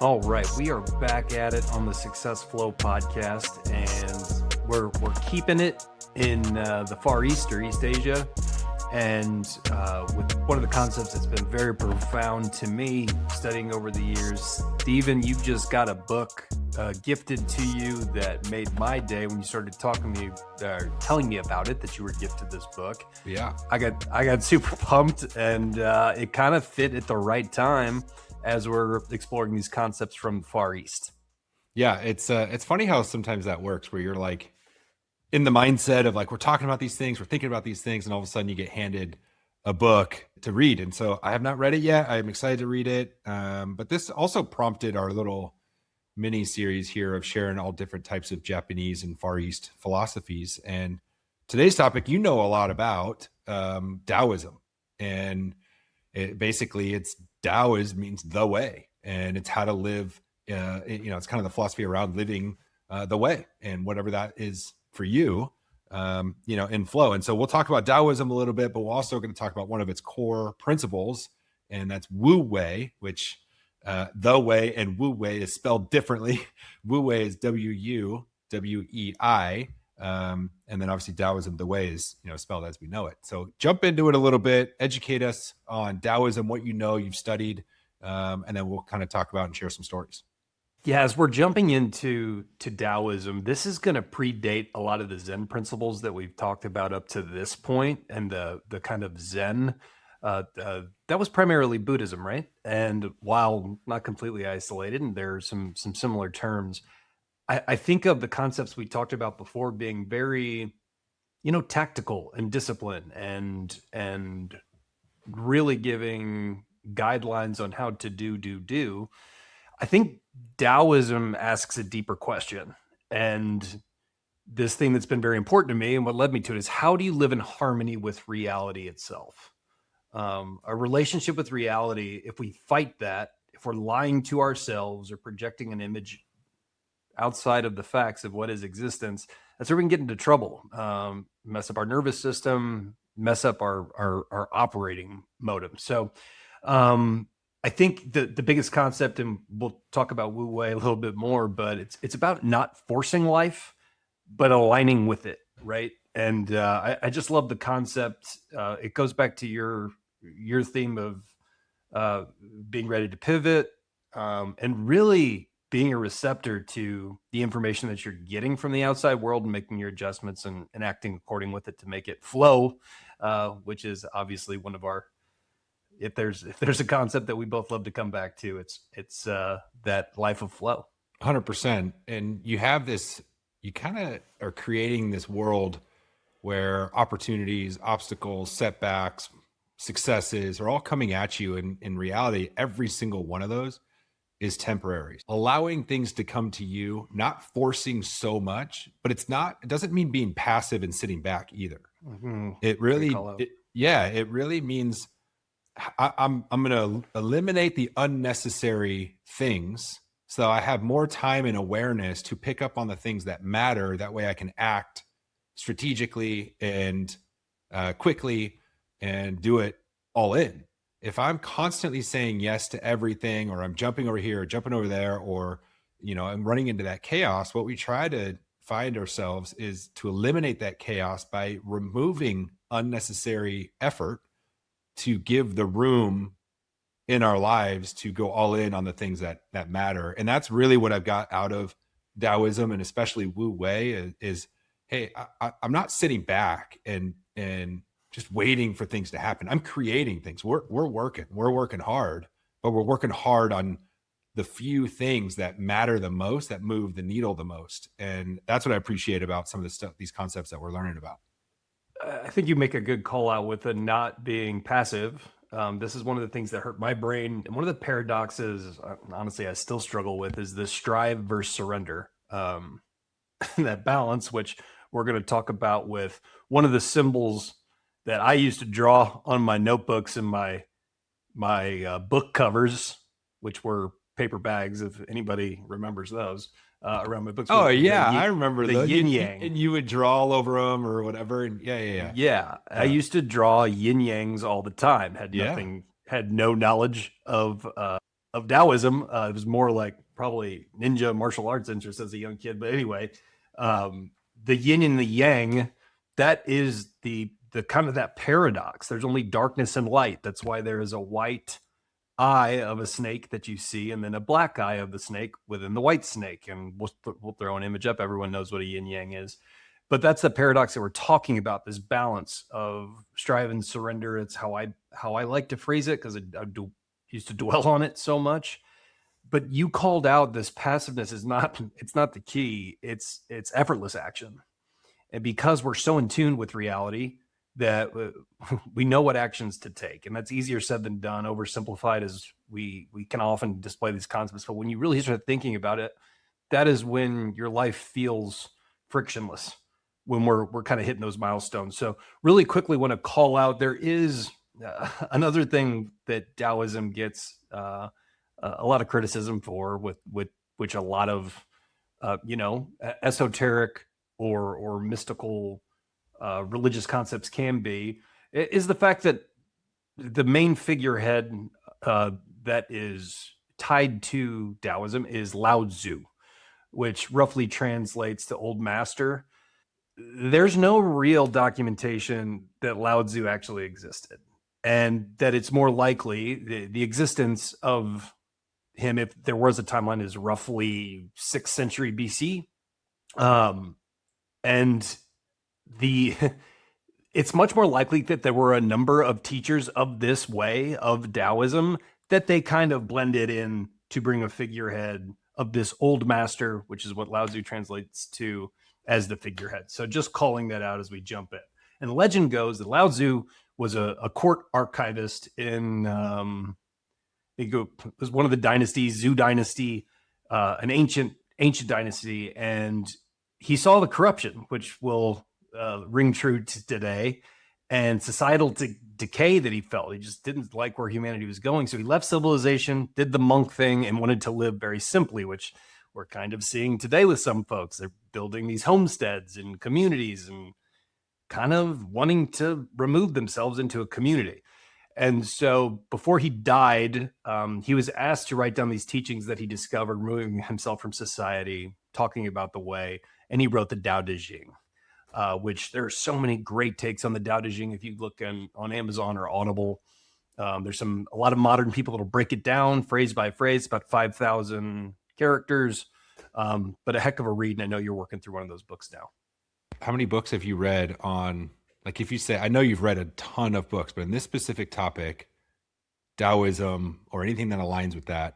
All right, we are back at it on the Success Flow podcast, and we're keeping it in the Far East or East Asia, and with one of the concepts that's been very profound to me studying over the years. Stephen, you've just got a book gifted to you that made my day when you started talking to me, telling me about it, that you were gifted this book. Yeah, I got super pumped, and it kind of fit at the right time as we're exploring these concepts from the Far East. yeah. It's funny how sometimes that works, where you're like in the mindset of like, we're talking about these things, we're thinking about these things, and all of a sudden you get handed a book to read. And so I have not read it yet. I'm excited to read it. But this also prompted our little mini series here of sharing all different types of Japanese and Far East philosophies. And today's topic, you know a lot about Taoism, and it's Daoism means the way, and it's how to live. It's kind of the philosophy around living the way, and whatever that is for you, in flow. And so we'll talk about Taoism a little bit, but we're also going to talk about one of its core principles, and that's Wu Wei, which the way and Wu Wei is spelled differently. Wu Wei is Wuwei. And then obviously Taoism, the way is, spelled as we know it. So jump into it a little bit, educate us on Taoism, what you've studied, and then we'll kind of talk about and share some stories. Yeah, as we're jumping into Taoism, this is going to predate a lot of the Zen principles that we've talked about up to this point, and the kind of Zen that was primarily Buddhism, right? And while not completely isolated, and there are some similar terms, I think of the concepts we talked about before being very, tactical and discipline, and really giving guidelines on how to do. I think Taoism asks a deeper question. And this thing that's been very important to me and what led me to it is, how do you live in harmony with reality itself? A relationship with reality, if we fight that, if we're lying to ourselves or projecting an image outside of the facts of what is existence, that's where we can get into trouble, mess up our nervous system, mess up our operating modem. So I think the biggest concept, and we'll talk about Wu Wei a little bit more, but it's about not forcing life, but aligning with it, right? And I just love the concept. It goes back to your theme of being ready to pivot, and really being a receptor to the information that you're getting from the outside world, and making your adjustments and acting according with it to make it flow, which is obviously one of our, if there's a concept that we both love to come back to, it's that life of flow. 100%. And you have this, you kind of are creating this world where opportunities, obstacles, setbacks, successes are all coming at you. And in reality, every single one of those is temporary. Allowing things to come to you, not forcing so much, but it doesn't mean being passive and sitting back either. Mm-hmm. It really means I'm going to eliminate the unnecessary things, so I have more time and awareness to pick up on the things that matter. That way I can act strategically and quickly and do it all in. If I'm constantly saying yes to everything, or I'm jumping over here or jumping over there, or, I'm running into that chaos, what we try to find ourselves is to eliminate that chaos by removing unnecessary effort, to give the room in our lives to go all in on the things that matter. And that's really what I've got out of Taoism, and especially Wu Wei, is hey, I'm not sitting back and just waiting for things to happen. I'm creating things. We're working hard, but we're working hard on the few things that matter the most, that move the needle the most. And that's what I appreciate about some of the stuff, these concepts that we're learning about. I think you make a good call out with the not being passive. This is one of the things that hurt my brain. And one of the paradoxes, honestly, I still struggle with, is the strive versus surrender. That balance, which we're going to talk about with one of the symbols that I used to draw on my notebooks and my book covers, which were paper bags, if anybody remembers those, around my books. Oh yeah, I remember the yin yang, and you would draw all over them or whatever. And yeah. I used to draw yin yangs all the time. Had no knowledge of of Taoism. It was more like probably ninja martial arts interest as a young kid. But anyway, the yin and the yang, that is the kind of that paradox. There's only darkness and light. That's why there is a white eye of a snake that you see, and then a black eye of the snake within the white snake. And we'll throw an image up. Everyone knows what a yin yang is. But that's the paradox that we're talking about, this balance of strive and surrender. It's how I like to phrase it, because used to dwell on it so much. But you called out this passiveness is not, it's not the key. It's effortless action. And because we're so in tune with reality that we know what actions to take, and that's easier said than done, oversimplified as we can often display these concepts. But when you really start thinking about it, that is when your life feels frictionless, when we're kind of hitting those milestones. So really quickly want to call out, there is another thing that Taoism gets a lot of criticism for, with which a lot of esoteric or mystical religious concepts can be, is the fact that the main figurehead that is tied to Taoism is Lao Tzu, which roughly translates to old master. There's no real documentation that Lao Tzu actually existed, and that it's more likely the existence of him, if there was a timeline, is roughly 6th century BC. And the it's much more likely that there were a number of teachers of this way of Taoism that they kind of blended in to bring a figurehead of this old master, which is what Lao Tzu translates to as the figurehead. So just calling that out as we jump in. And legend goes that Lao Tzu was a court archivist in it was one of the dynasties, Zhou dynasty, an ancient dynasty, and he saw the corruption, which will ring true to today, and societal decay that he felt. He just didn't like where humanity was going, so he left civilization, did the monk thing, and wanted to live very simply, which we're kind of seeing today with some folks. They're building these homesteads and communities and kind of wanting to remove themselves into a community. And so before he died, he was asked to write down these teachings that he discovered, removing himself from society, talking about the way, and he wrote the Tao Te Ching, which there are so many great takes on the Tao Te Ching. If you look on Amazon or Audible, there's a lot of modern people that'll break it down phrase by phrase, about 5,000 characters, but a heck of a read. And I know you're working through one of those books now. How many books have you read on, like, if you say, I know you've read a ton of books, but in this specific topic, Taoism or anything that aligns with that,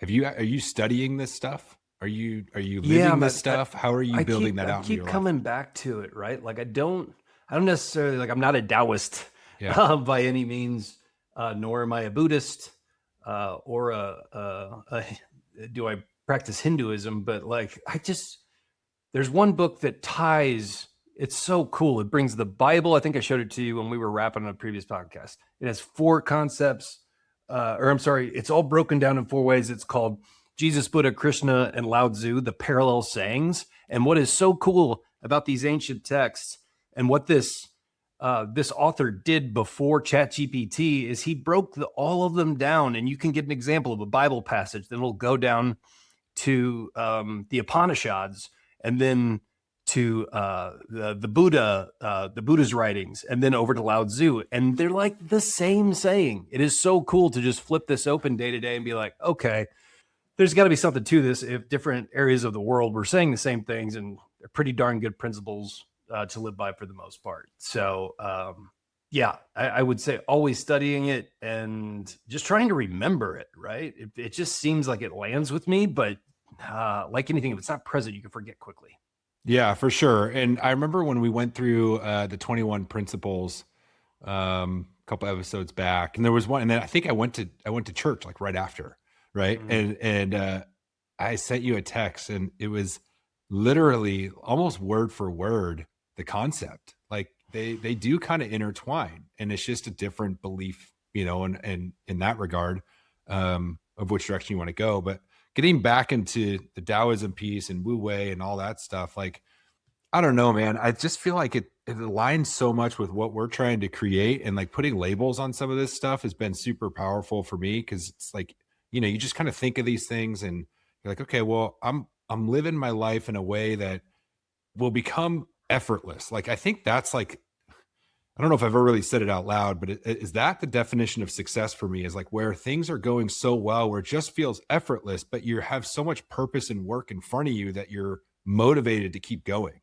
are you studying this stuff? Are you living this stuff? How are you building that out? I keep coming back to it, right? Like I don't necessarily, like, I'm not a Taoist by any means, nor am I a Buddhist, or do I practice Hinduism? But like, there's one book that ties. It's so cool. It brings the Bible. I think I showed it to you when we were wrapping on a previous podcast. It has 4 concepts, it's all broken down in 4 ways. It's called Jesus, Buddha, Krishna, and Lao Tzu, the parallel sayings. And what is so cool about these ancient texts, and what this author did before ChatGPT, is he broke all of them down. And you can get an example of a Bible passage, then it'll go down to the Upanishads, and then to the Buddha, the Buddha's writings, and then over to Lao Tzu, and they're like the same saying. It is so cool to just flip this open day to day and be like, okay, there's got to be something to this. If different areas of the world were saying the same things, and they're pretty darn good principles to live by for the most part. So I would say always studying it and just trying to remember it. Right? It just seems like it lands with me, but like anything, if it's not present, you can forget quickly. Yeah, for sure. And I remember when we went through the 21 principles a couple episodes back, and there was one, and then I think I went to church like right after, right? Mm-hmm. And I sent you a text, and it was literally almost word for word the concept. Like they do kind of intertwine, and it's just a different belief, and in that regard, of which direction you want to go. But getting back into the Daoism piece and Wu Wei and all that stuff, like, I don't know, man. I just feel like it aligns so much with what we're trying to create, and like putting labels on some of this stuff has been super powerful for me, because it's like you just kind of think of these things and you're like, okay, well, I'm living my life in a way that will become effortless. Like, I think that's like, I don't know if I've ever really said it out loud, but is that the definition of success for me, is like where things are going so well, where it just feels effortless, but you have so much purpose and work in front of you that you're motivated to keep going.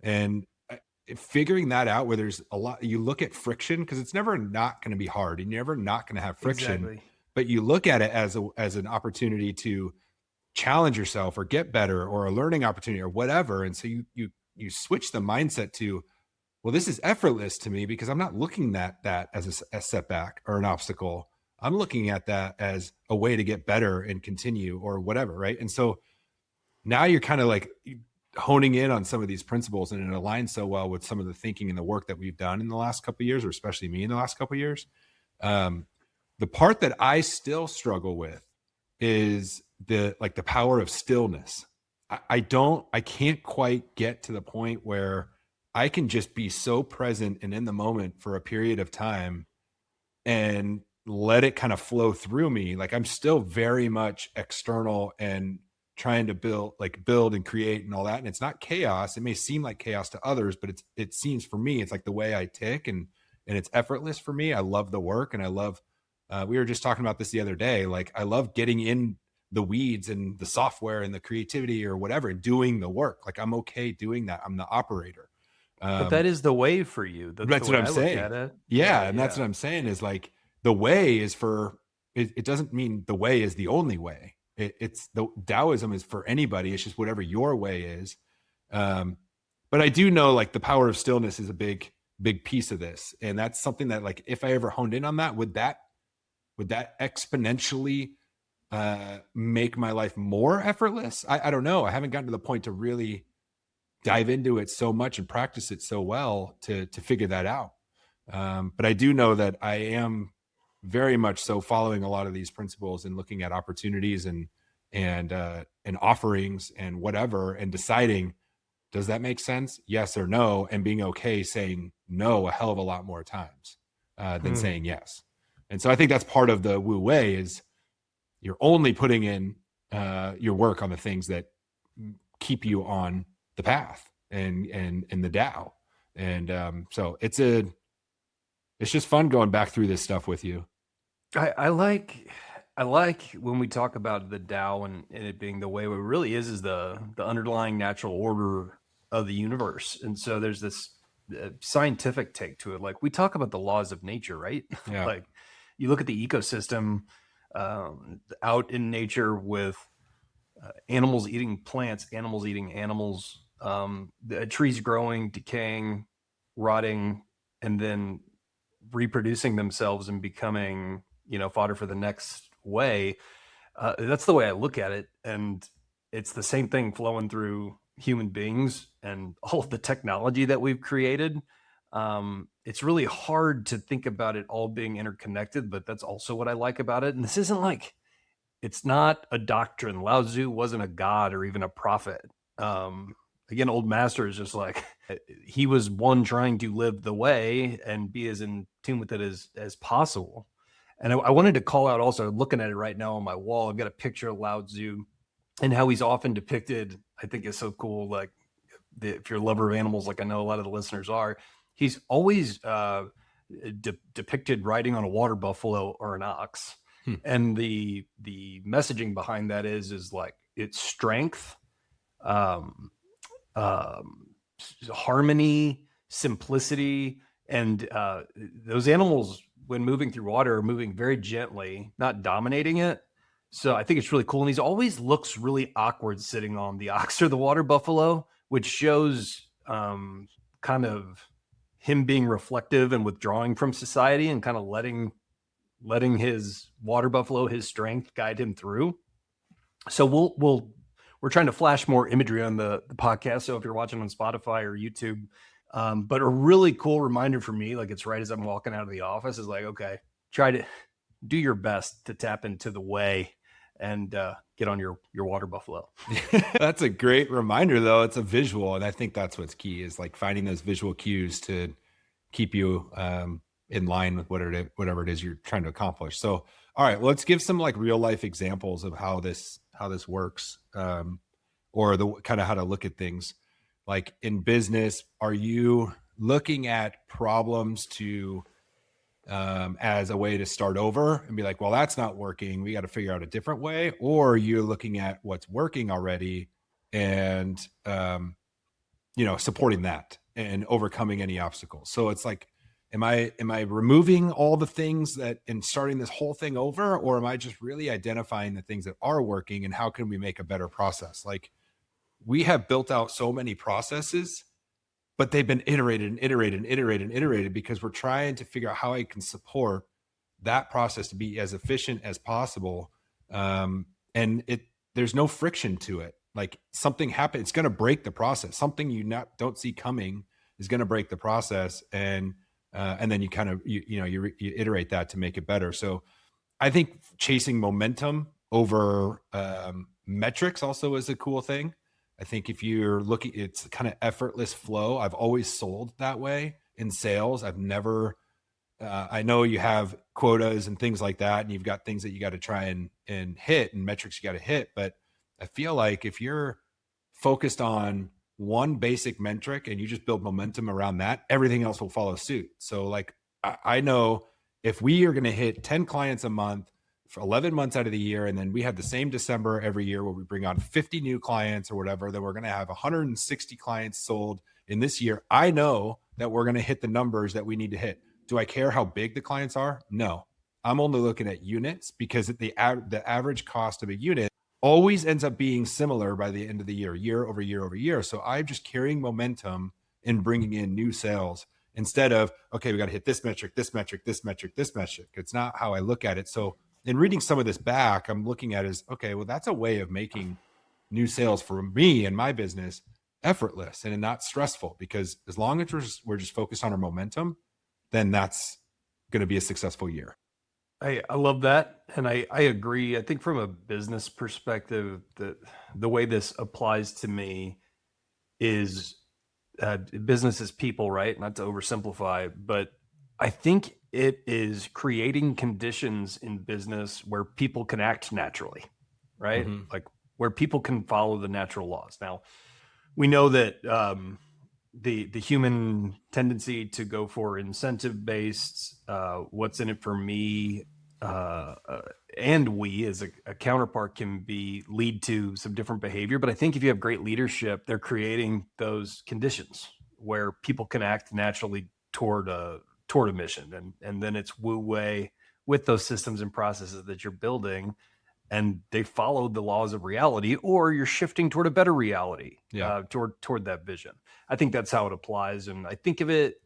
And figuring that out, where there's a lot, you look at friction, because it's never not going to be hard and you're never not going to have friction, Exactly. but you look at it as an opportunity to challenge yourself or get better, or a learning opportunity or whatever. And so you switch the mindset to, well, this is effortless to me because I'm not looking at that as a setback or an obstacle. I'm looking at that as a way to get better and continue or whatever. Right. And so now you're kind of like honing in on some of these principles, and it aligns so well with some of the thinking and the work that we've done in the last couple of years, or especially me in the last couple of years. The part that I still struggle with is the power of stillness. I can't quite get to the point where I can just be so present and in the moment for a period of time and let it kind of flow through me. Like, I'm still very much external and trying to build and create and all that. And it's not chaos. It may seem like chaos to others, but it seems, for me, it's like the way I tick, and it's effortless for me. I love the work, and I love, we were just talking about this the other day. Like, I love getting in the weeds and the software and the creativity or whatever, doing the work. Like, I'm okay doing that. I'm the operator. But that is the way for you. That's the What way I'm I look saying. at it. Yeah. And that's what I'm saying, is like, the way is for, it doesn't mean the way is the only way. It's the Taoism is for anybody. It's just whatever your way is. But I do know, like, the power of stillness is a big piece of this. And that's something that, like, if I ever honed in on that, would that exponentially make my life more effortless? I don't know. I haven't gotten to the point to really dive into it so much and practice it so well to figure that out. But I do know that I am very much so following a lot of these principles and looking at opportunities and offerings and whatever, and deciding, does that make sense? Yes or no, and being okay saying no a hell of a lot more times than saying yes. And so I think that's part of the Wu Wei, is you're only putting in your work on the things that keep you on the path and the Dao. And so it's just fun going back through this stuff with you. I like when we talk about the Tao and it being the way it really is the underlying natural order of the universe. And so there's this scientific take to it. Like, we talk about the laws of nature, right? Yeah. Like, you look at the ecosystem out in nature with animals eating plants, animals eating animals, the trees growing, decaying, rotting, and then reproducing themselves and becoming, fodder for the next way. That's the way I look at it. And it's the same thing flowing through human beings and all of the technology that we've created. It's really hard to think about it all being interconnected, but that's also what I like about it. And this isn't like, it's not a doctrine. Lao Tzu wasn't a god or even a prophet. Again, old master is just like, he was one trying to live the way and be as in tune with it as possible. And I wanted to call out also, looking at it right now on my wall, I've got a picture of Lao Tzu and how he's often depicted. I think is so cool. Like, if you're a lover of animals, like I know a lot of the listeners are, he's always depicted riding on a water buffalo or an ox. And the messaging behind that is like, it's strength, harmony, simplicity, and those animals, when moving through water, are moving very gently, not dominating it. So I think it's really cool. And he's always looks really awkward sitting on the ox or the water buffalo, which shows kind of him being reflective and withdrawing from society and kind of letting his water buffalo, his strength, guide him through. So we're trying to flash more imagery on the podcast. So if you're watching on Spotify or YouTube, but a really cool reminder for me, like, it's right as I'm walking out of the office, is like, okay, try to do your best to tap into the way and get on your water buffalo. That's a great reminder, though. It's a visual. And I think that's what's key, is like finding those visual cues to keep you in line with whatever it is you're trying to accomplish. So All right, well, let's give some like real life examples of how this works, or the kind of how to look at things. Like in business, are you looking at problems to as a way to start over and be like, well, that's not working, we got to figure out a different way? Or you're looking at what's working already and supporting that and overcoming any obstacles? So it's like, am I removing all the things that and starting this whole thing over, or am I just really identifying the things that are working and how can we make a better process? Like, we have built out so many processes, but they've been iterated and iterated and iterated and iterated because we're trying to figure out how I can support that process to be as efficient as possible. And there's no friction to it. Like, something happens, it's going to break the process. Something you don't see coming is going to break the process. And then you kind of, you iterate that to make it better. So I think chasing momentum over metrics also is a cool thing. I think if you're looking, it's kind of effortless flow. I've always sold that way in sales. I've never, I know you have quotas and things like that, and you've got things that you got to try and hit and metrics you got to hit. But I feel like if you're focused on one basic metric and you just build momentum around that, everything else will follow suit. So like, I know if we are going to hit 10 clients a month for 11 months out of the year, and then we have the same December every year where we bring on 50 new clients or whatever, then we're going to have 160 clients sold in this year. I know that we're going to hit the numbers that we need to hit. Do I care how big the clients are? No. I'm only looking at units, because the average cost of a unit always ends up being similar by the end of the year over year over year. So I'm just carrying momentum and bringing in new sales instead of, okay, we got to hit this metric, this metric, this metric, this metric. It's not how I look at it. So in reading some of this back, I'm looking at is, okay, well, that's a way of making new sales for me and my business effortless and not stressful, because as long as we're just focused on our momentum, then that's going to be a successful year. I love that. And I agree. I think from a business perspective, the way this applies to me is business is people, right? Not to oversimplify, but I think it is creating conditions in business where people can act naturally, right? Mm-hmm. Like where people can follow the natural laws. Now, we know that the human tendency to go for incentive based, what's in it for me, and we as a counterpart can lead to some different behavior. But I think if you have great leadership, they're creating those conditions where people can act naturally toward a mission, and then it's Wu Wei with those systems and processes that you're building, and they follow the laws of reality, or you're shifting toward a better reality, toward that vision. I think that's how it applies. And I think of it,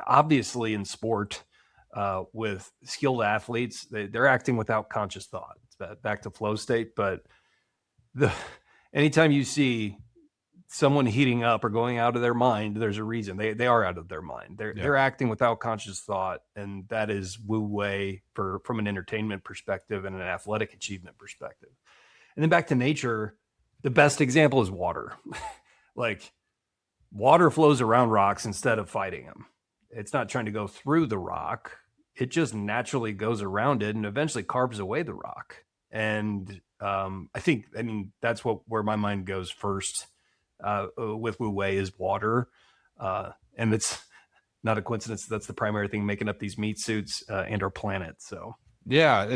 obviously in sport, with skilled athletes, they're acting without conscious thought. It's back to flow state. But anytime you see someone heating up or going out of their mind, there's a reason. They are out of their mind. They're acting without conscious thought, and that is Wu Wei from an entertainment perspective and an athletic achievement perspective. And then back to nature, the best example is water. Like, water flows around rocks instead of fighting them. It's not trying to go through the rock. It just naturally goes around it and eventually carves away the rock. And I mean, that's where my mind goes first with Wu Wei is water. And it's not a coincidence. That's the primary thing making up these meat suits and our planet. So yeah,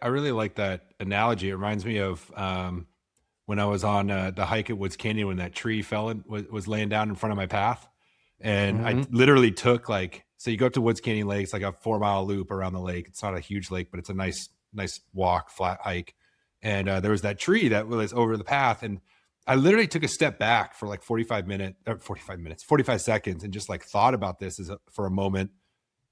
I really like that analogy. It reminds me of when I was on the hike at Woods Canyon, when that tree was laying down in front of my path. And I literally took so you go up to Woods Canyon Lake. It's like a 4-mile loop around the lake. It's not a huge lake, but it's a nice walk, flat hike. And there was that tree that was over the path. And I literally took a step back for like 45 seconds and just thought about this for a moment.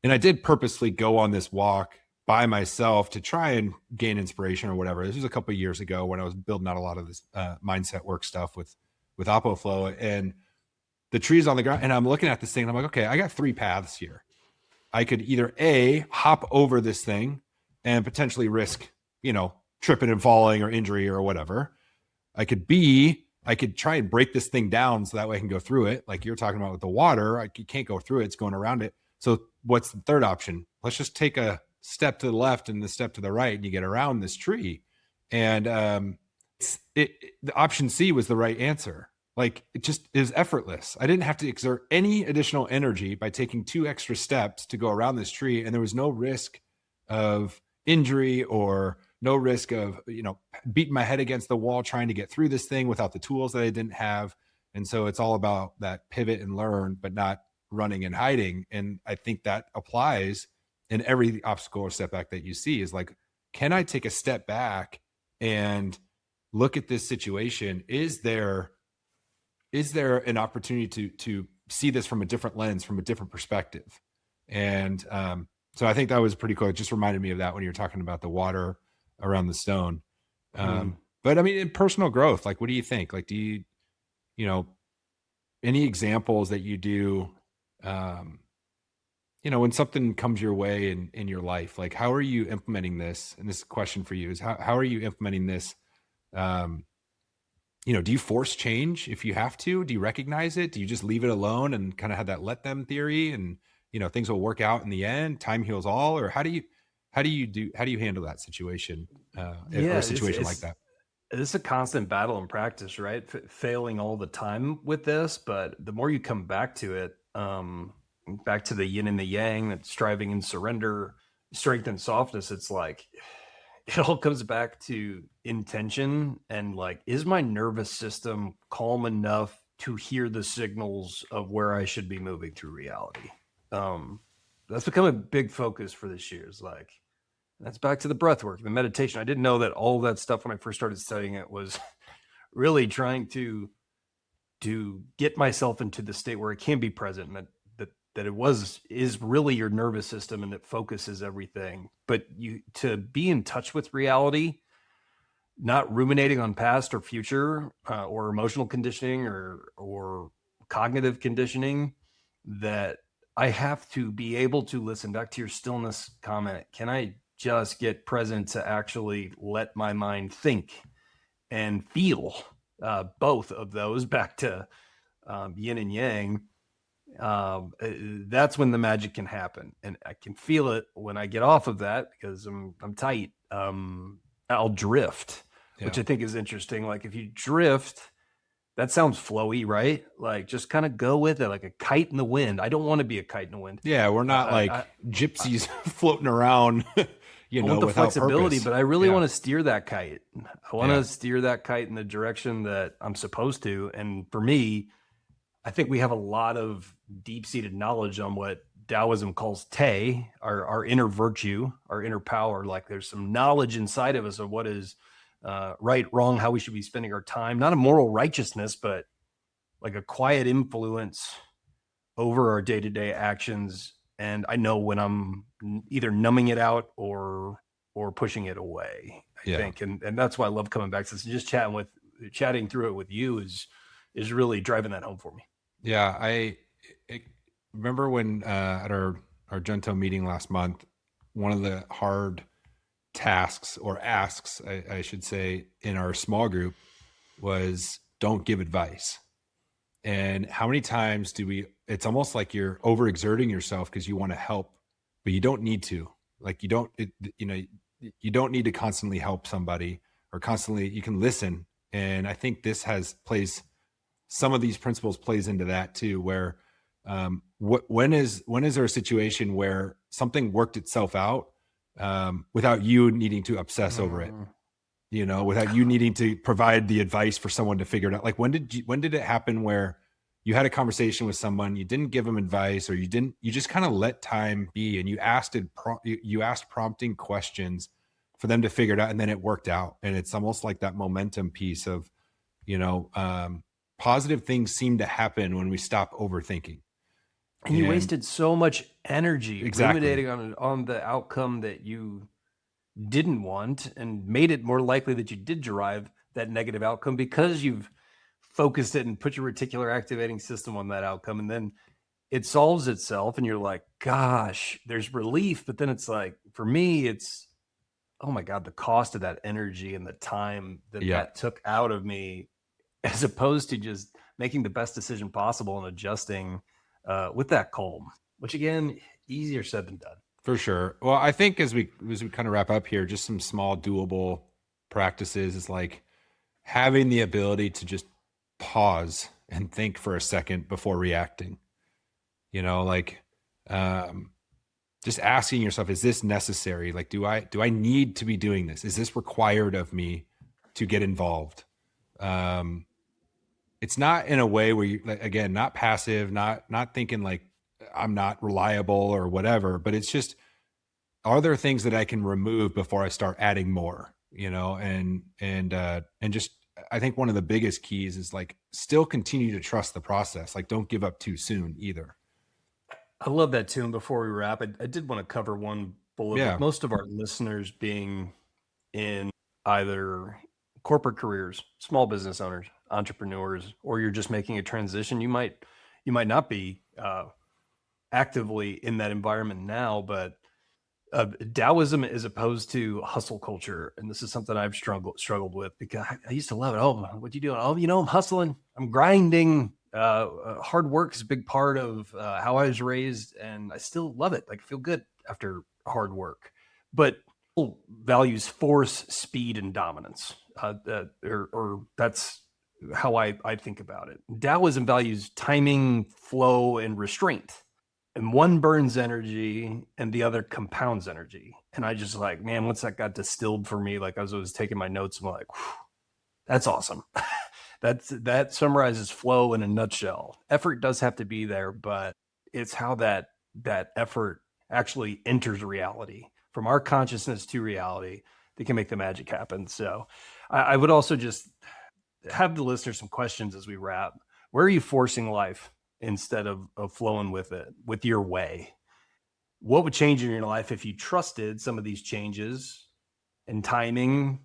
And I did purposely go on this walk by myself to try and gain inspiration or whatever. This was a couple of years ago when I was building out a lot of this mindset work stuff with Oppo and the trees on the ground. And I'm looking at this thing and I'm like, okay, I got 3 paths here. I could either A, hop over this thing and potentially risk, tripping and falling or injury or whatever. I could B, I could try and break this thing down so that way I can go through it. Like you're talking about with the water, you can't go through it. It's going around it. So what's the third option? Let's just take a step to the left and the step to the right, and you get around this tree. And the option C was the right answer. Like it was effortless. I didn't have to exert any additional energy by taking 2 extra steps to go around this tree. And there was no risk of injury or no risk of, beating my head against the wall trying to get through this thing without the tools that I didn't have. And so it's all about that pivot and learn, but not running and hiding. And I think that applies in every obstacle or setback that you see is like, can I take a step back and look at this situation? Is there an opportunity to see this from a different lens, from a different perspective? And so I think that was pretty cool. It just reminded me of that when you're talking about the water around the stone. But I mean, in personal growth, like, what do you think? Like, do you, any examples that you do, when something comes your way in your life, like, how are you implementing this? And this question for you is how are you implementing this? Do you force change if you have to? Do you recognize it? Do you just leave it alone and kind of have that let them theory and, things will work out in the end, time heals all? Or how do you handle that situation or a situation like that? It's a constant battle in practice, right? Failing all the time with this, but the more you come back to it, back to the yin and the yang, that striving and surrender, strength and softness, it's like, it all comes back to intention and like, is my nervous system calm enough to hear the signals of where I should be moving through reality? That's become a big focus for this year. Is like, that's back to the breath work, the meditation. I didn't know that all that stuff when I first started studying it was really trying to get myself into the state where I can be present, and that is really your nervous system, and it focuses everything. But to be in touch with reality, not ruminating on past or future or emotional conditioning or cognitive conditioning, that I have to be able to listen back to your stillness comment. Can I just get present to actually let my mind think and feel both of those back to yin and yang? That's when the magic can happen, and I can feel it when I get off of that because I'm tight. I'll drift, which I think is interesting. Like, if you drift, that sounds flowy, right? Like, just kind of go with it, like a kite in the wind. I don't want to be a kite in the wind. Yeah, we're not gypsies floating around, I want the without flexibility, purpose. but I really want to steer that kite. I want to steer that kite in the direction that I'm supposed to. And for me, I think we have a lot of deep-seated knowledge on what Daoism calls Te, our inner virtue, our inner power. Like, there's some knowledge inside of us of what is right, wrong, how we should be spending our time. Not a moral righteousness, but like a quiet influence over our day-to-day actions. And I know when I'm either numbing it out or pushing it away, I think. And that's why I love coming back to this. Just chatting through it with you is really driving that home for me. Yeah. I remember when at our Gento meeting last month, one of the hard tasks or asks, I should say, in our small group was don't give advice. And how many times it's almost like you're overexerting yourself because you want to help, but you don't need to. Like, you don't need to constantly help somebody or constantly, you can listen. And I think this some of these principles plays into that too, where when is there a situation where something worked itself out without you needing to obsess over it, without you needing to provide the advice for someone to figure it out? Like, when did it happen where you had a conversation with someone, you didn't give them advice, or you just kind of let time be, and you asked prompting questions for them to figure it out, and then it worked out? And it's almost like that momentum piece of, positive things seem to happen when we stop overthinking. And you wasted so much energy Exactly. ruminating on the outcome that you didn't want, and made it more likely that you did derive that negative outcome because you've focused it and put your reticular activating system on that outcome. And then it solves itself and you're like, gosh, there's relief. But then it's like, for me, it's, oh my God, the cost of that energy and the time that took out of me, as opposed to just making the best decision possible and adjusting with that calm, which, again, easier said than done. For sure. Well, I think as we kind of wrap up here, just some small doable practices is like having the ability to just pause and think for a second before reacting. You know, like just asking yourself, is this necessary? Like, do I need to be doing this? Is this required of me to get involved? It's not in a way where you, like, again, not passive, not thinking like I'm not reliable or whatever, but it's just, are there things that I can remove before I start adding more, you know? And just, I think one of the biggest keys is like still continue to trust the process. Like, don't give up too soon either. I love that too. And before we wrap, I did want to cover one bullet Yeah. with most of our listeners being in either corporate careers, small business owners, entrepreneurs, or you're just making a transition. You might not be actively in that environment now, but Taoism is opposed to hustle culture, and this is something I've struggled with because I used to love it. Oh, what you doing? Oh, I'm hustling. I'm grinding. Hard work is a big part of how I was raised, and I still love it. Like, I feel good after hard work, but values force, speed, and dominance, or that's how I think about it. Taoism values timing, flow, and restraint, and one burns energy and the other compounds energy. And I just like, man, once that got distilled for me, like I was taking my notes, I'm like, that's awesome. That summarizes flow in a nutshell. Effort does have to be there, but it's how that effort actually enters reality, from our consciousness to reality, that can make the magic happen. So I would also just have the listener some questions as we wrap. Where are you forcing life instead of flowing with it, with your way? What would change in your life if you trusted some of these changes and timing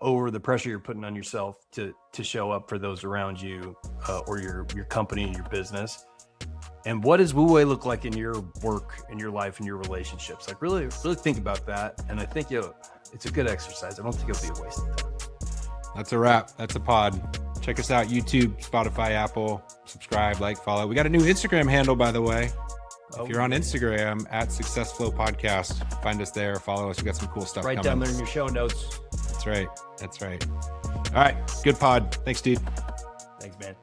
over the pressure you're putting on yourself to show up for those around you, or your company and your business? And what does Wu Wei look like in your work, in your life, in your relationships? Like, really think about that. And I think it's a good exercise. I don't think it'll be a waste of time. That's a wrap. That's a pod. Check us out, YouTube, Spotify, Apple. Subscribe, like, follow. We got a new Instagram handle, by the way. If you're on Instagram, at Success Flow Podcast, find us there, follow us. We got some cool stuff right coming. down there in your show notes. That's right. All right. Good pod. Thanks, dude. Thanks, man.